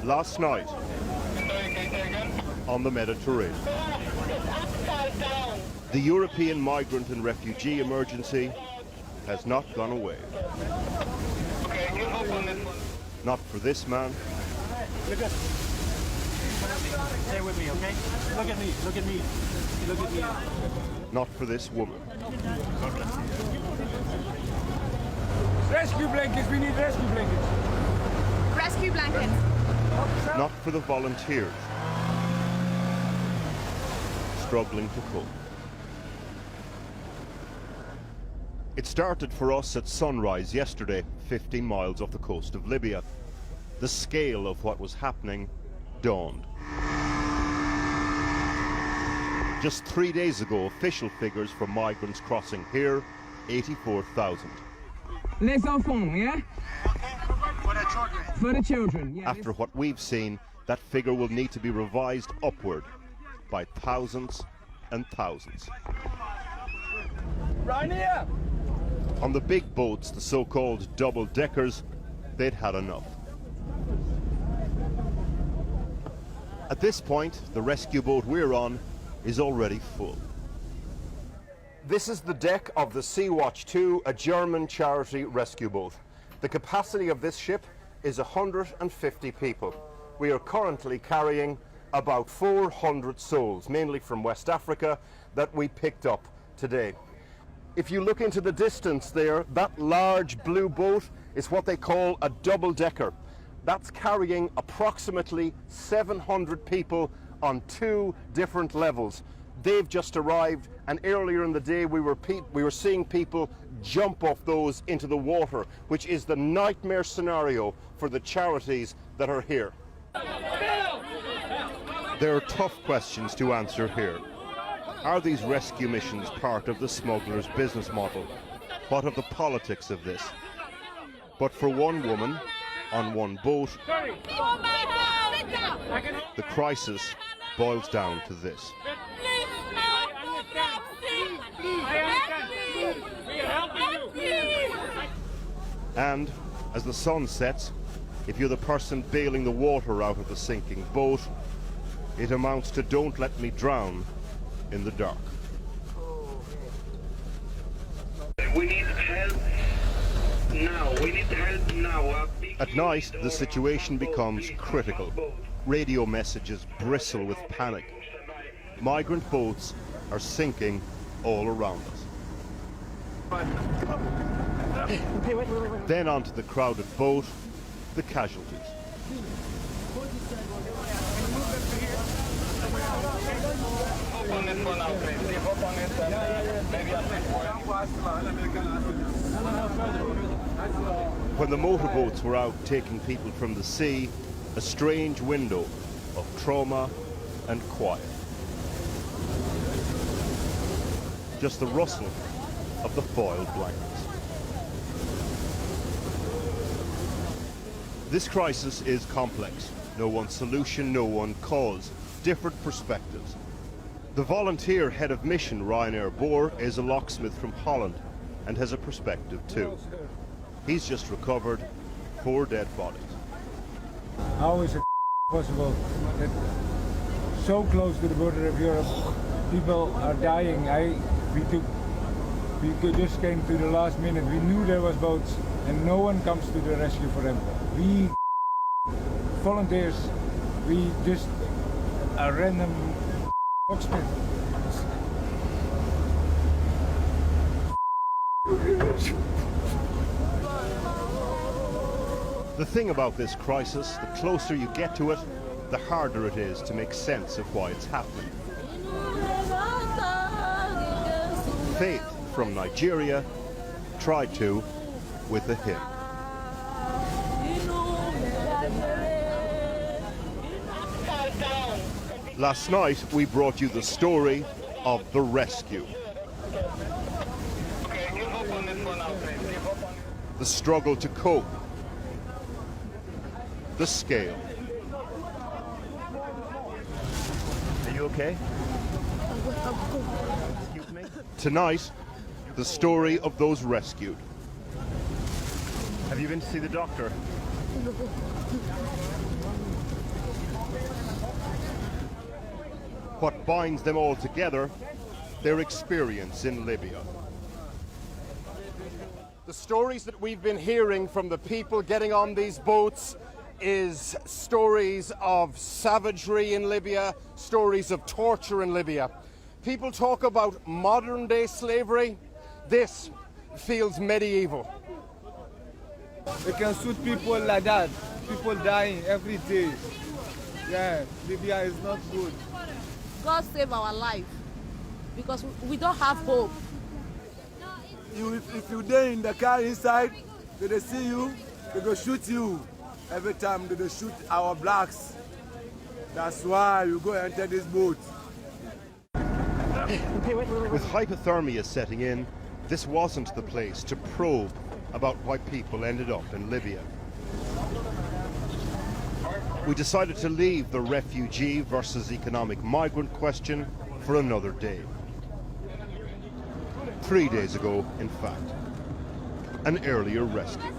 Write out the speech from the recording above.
Last night on the Mediterranean. The European migrant and refugee emergency has not gone away. Not for this man. Stay with me, okay? Look at me, look at me, look at me. Not for this woman. Rescue blankets, we need rescue blankets. Rescue blankets. Not for the volunteers struggling to cope. It started for us at sunrise yesterday, 15 miles off the coast of Libya. The scale of what was happening dawned. Just 3 days ago, official figures for migrants crossing here, 84,000. Les enfants, yeah? For the children. Yeah. After what we've seen, that figure will need to be revised upward by thousands and thousands. Right here! On the big boats, the so-called double-deckers, they'd had enough. At this point, the rescue boat we're on is already full. This is the deck of the Sea-Watch 2, a German charity rescue boat. The capacity of this ship is 150 people. We are currently carrying about 400 souls, mainly from West Africa, that we picked up today. If you look into the distance there, that large blue boat is what they call a double-decker. That's carrying approximately 700 people on 2 different levels. They've just arrived, and earlier in the day we were seeing people jump off those into the water, which is the nightmare scenario for the charities that are here. There are tough questions to answer here. Are these rescue missions part of the smugglers' business model? What of the politics of this? But for one woman, on one boat, the crisis boils down to this. And as the sun sets, if you're the person bailing the water out of the sinking boat, it amounts to "don't let me drown in the dark." We need help now. We need help now. At night, the situation becomes critical. Radio messages bristle with panic. Migrant boats are sinking all around us. Then onto the crowded boat, the casualties. When the motorboats were out taking people from the sea, a strange window of trauma and quiet. Just the rustle of the foiled blankets. This crisis is complex. No one solution, no one cause. Different perspectives. The volunteer head of mission, Ryanair Boer, is a locksmith from Holland and has a perspective too. He's just recovered 4 dead bodies. How is it possible that so close to the border of Europe people are dying? We just came to the last minute. We knew there was boats and no one comes to the rescue for them. We volunteers, we just a random locksmith. The thing about this crisis, the closer you get to it, the harder it is to make sense of why it's happening. Faith from Nigeria tried to with a hymn. Last night we brought you the story of the rescue. The struggle to cope. The scale. Are you okay? Excuse me? Tonight, the story of those rescued. Have you been to see the doctor? What binds them all together? Their experience in Libya. The stories that we've been hearing from the people getting on these boats is stories of savagery in Libya, stories of torture in Libya. People talk about modern day slavery. This feels medieval. They can shoot people like that. People dying every day. Yeah, Libya is not good. God save our life because we don't have hope. If you're there in the car inside, they see you, they go shoot you. Every time they shoot our blacks. That's why you go enter this boat. With hypothermia setting in, this wasn't the place to probe about why people ended up in Libya. We decided to leave the refugee versus economic migrant question for another day. 3 days ago, in fact, an earlier rescue.